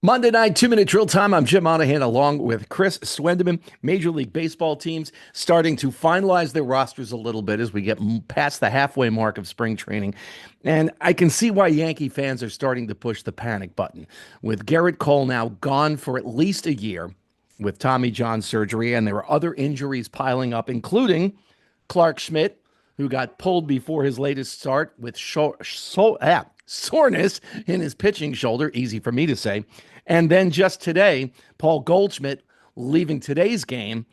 Monday night, 2-minute drill time. I'm Jim Monaghan along with Chris Swendeman. Major League Baseball teams starting to finalize their rosters a little bit as we get past the halfway mark of spring training. And I can see why Yankee fans are starting to push the panic button. With Garrett Cole now gone for at least a year with Tommy John surgery, and there are other injuries piling up, including Clark Schmidt, who got pulled before his latest start with soreness in his pitching shoulder. Easy for me to say. And then just today, Paul Goldschmidt leaving today's game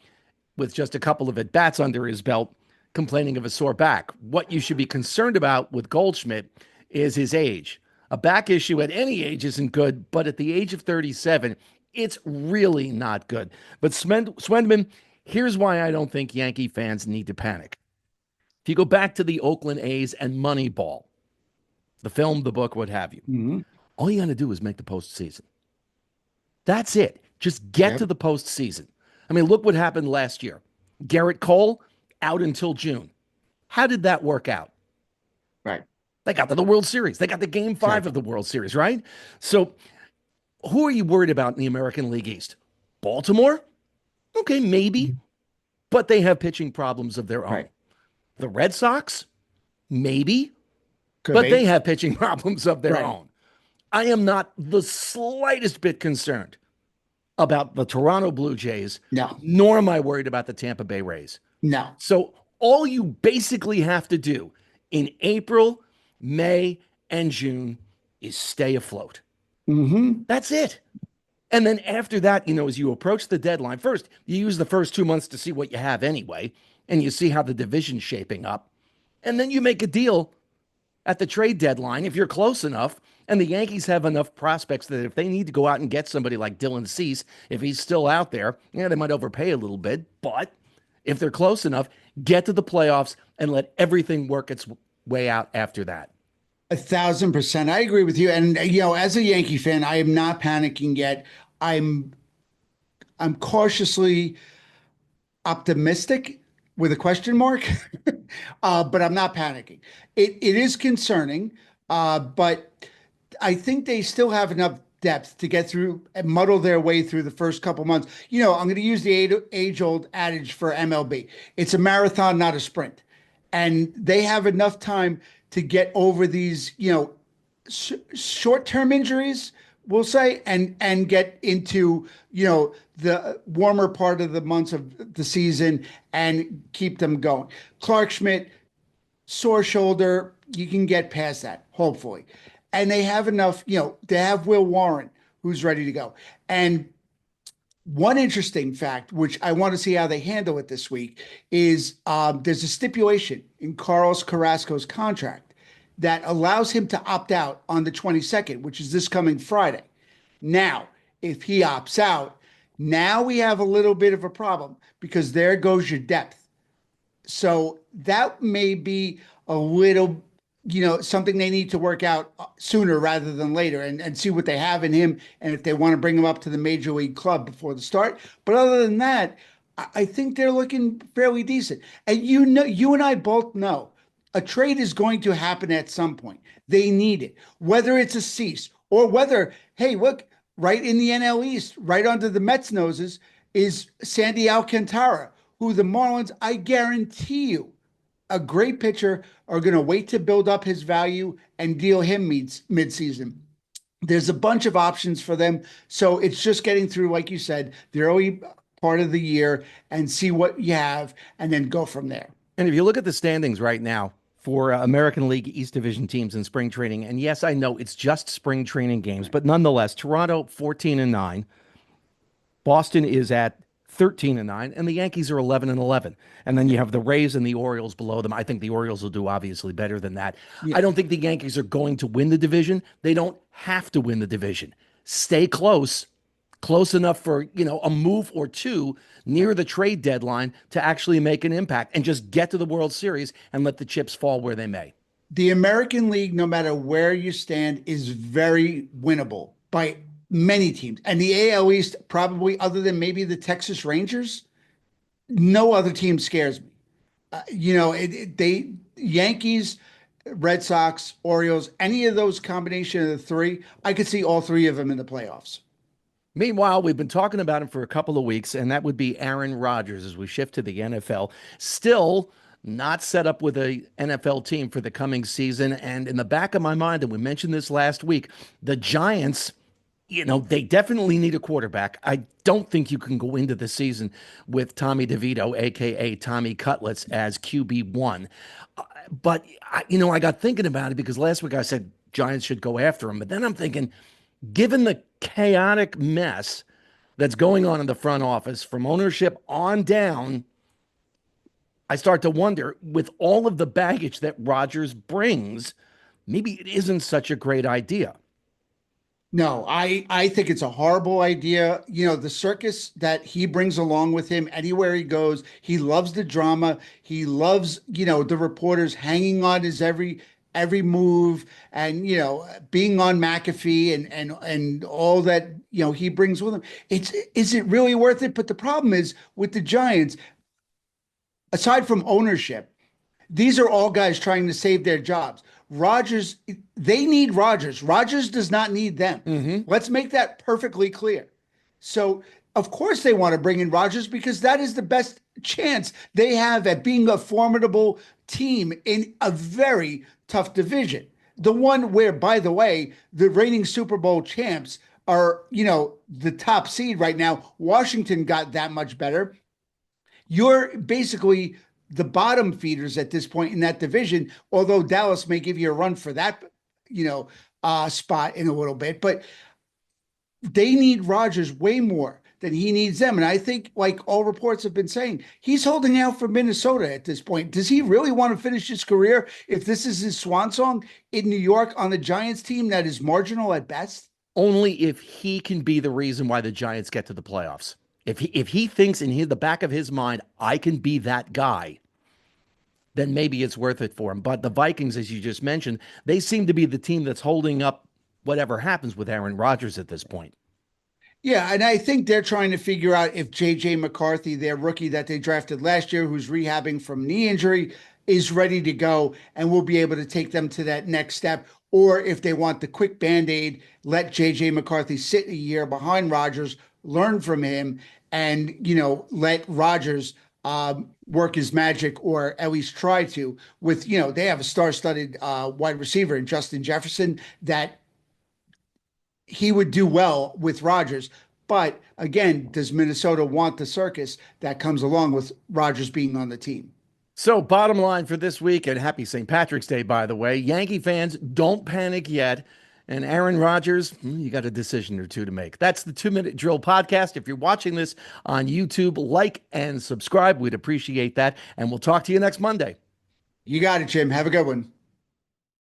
with just a couple of at-bats under his belt, complaining of a sore back. What you should be concerned about with Goldschmidt is his age. A back issue at any age isn't good, but at the age of 37, it's really not good. But Swendeman, here's why I don't think Yankee fans need to panic. If you go back to the Oakland A's and Moneyball, the film, the book, what have you, all you got to do is make the postseason. That's it. Just get to the postseason. I mean, look what happened last year. Garrett Cole out until June. How did that work out? Right. They got to the World Series. They got the Game 5 of the World Series, right? So who are you worried about in the American League East? Baltimore? Okay, maybe. But they have pitching problems of their own. Right. The Red Sox? Maybe. But they have pitching problems of their own. I am not the slightest bit concerned about the Toronto Blue Jays. No. Nor am I worried about the Tampa Bay Rays. No. So all you basically have to do in April, May, and June is stay afloat. That's it. And then after that, as you approach the deadline, first, you use the first 2 months to see what you have anyway, and you see how the division's shaping up. And then you make a deal at the trade deadline if you're close enough. And the Yankees have enough prospects that if they need to go out and get somebody like Dylan Cease, if he's still out there, they might overpay a little bit. But if they're close enough, get to the playoffs and let everything work its way out after that. 1,000%. I agree with you. And, as a Yankee fan, I am not panicking yet. I'm cautiously optimistic with a question mark, but I'm not panicking. It is concerning, but I think they still have enough depth to get through and muddle their way through the first couple months. I'm going to use the age-old adage for MLB. It's a marathon, not a sprint. And they have enough time to get over these, short-term injuries, we'll say, and get into, the warmer part of the months of the season and keep them going. Clark Schmidt, sore shoulder, you can get past that, hopefully. And they have enough, they have Will Warren, who's ready to go. And one interesting fact, which I want to see how they handle it this week, is there's a stipulation in Carlos Carrasco's contract that allows him to opt out on the 22nd, which is this coming Friday. Now, if he opts out, now we have a little bit of a problem because there goes your depth. So that may be a little, something they need to work out sooner rather than later and see what they have in him and if they want to bring him up to the major league club before the start. But other than that, I think they're looking fairly decent. And you and I both know a trade is going to happen at some point. They need it, whether it's a Cease or whether, hey, look, right in the NL East, right under the Mets' noses, is Sandy Alcantara, who the Marlins, I guarantee you, a great pitcher, are going to wait to build up his value and deal him mid-season. There's a bunch of options for them. So it's just getting through, like you said, the early part of the year and see what you have and then go from there. And if you look at the standings right now for American League East Division teams in spring training, and yes, I know it's just spring training games, but nonetheless, Toronto 14-9, Boston is at 13-9, and the Yankees are 11-11. And then you have the Rays and the Orioles below them. I think the Orioles will do obviously better than that. Yeah. I don't think the Yankees are going to win the division. They don't have to win the division. Stay close enough for, a move or two near the trade deadline to actually make an impact and just get to the World Series and let the chips fall where they may. The American League, no matter where you stand, is very winnable by many teams. And the AL East, probably other than maybe the Texas Rangers, no other team scares me. Yankees, Red Sox, Orioles, any of those combination of the three, I could see all three of them in the playoffs. Meanwhile, we've been talking about him for a couple of weeks, and that would be Aaron Rodgers as we shift to the NFL. Still not set up with a NFL team for the coming season. And in the back of my mind, and we mentioned this last week, the Giants, they definitely need a quarterback. I don't think you can go into the season with Tommy DeVito, aka Tommy Cutlets, as QB1. But I got thinking about it because last week I said Giants should go after him. But then I'm thinking, given the chaotic mess that's going on in the front office from ownership on down, I start to wonder, with all of the baggage that Rodgers brings, maybe it isn't such a great idea. No, I think it's a horrible idea. The circus that he brings along with him anywhere he goes, he loves the drama. He loves, the reporters hanging on his every move and, being on McAfee and all that, he brings with him. Is it really worth it? But the problem is with the Giants, aside from ownership, these are all guys trying to save their jobs. Rodgers, they need Rodgers. Rodgers does not need them. Let's make that perfectly clear. So, of course, they want to bring in Rodgers because that is the best chance they have at being a formidable team in a very tough division. The one where, by the way, the reigning Super Bowl champs are, the top seed right now. Washington got that much better. You're basically the bottom feeders at this point in that division, although Dallas may give you a run for that, spot in a little bit. But they need Rodgers way more than he needs them. And I think, like all reports have been saying, he's holding out for Minnesota at this point. Does he really want to finish his career if this is his swan song in New York on the Giants team that is marginal at best? Only if he can be the reason why the Giants get to the playoffs. If he thinks in the back of his mind, I can be that guy, then maybe it's worth it for him. But the Vikings, as you just mentioned, they seem to be the team that's holding up whatever happens with Aaron Rodgers at this point. Yeah, and I think they're trying to figure out if J.J. McCarthy, their rookie that they drafted last year, who's rehabbing from knee injury, is ready to go and will be able to take them to that next step. Or if they want the quick Band-Aid, let J.J. McCarthy sit a year behind Rodgers, learn from him, and, let Rodgers work his magic, or at least try to, with, they have a star-studded wide receiver in Justin Jefferson that he would do well with Rodgers. But again, does Minnesota want the circus that comes along with Rodgers being on the team? So, bottom line for this week, and happy St. Patrick's Day, by the way, Yankee fans, don't panic yet. And Aaron Rodgers, you got a decision or two to make. That's the 2 Minute Drill podcast. If you're watching this on YouTube, like and subscribe. We'd appreciate that. And we'll talk to you next Monday. You got it, Jim. Have a good one.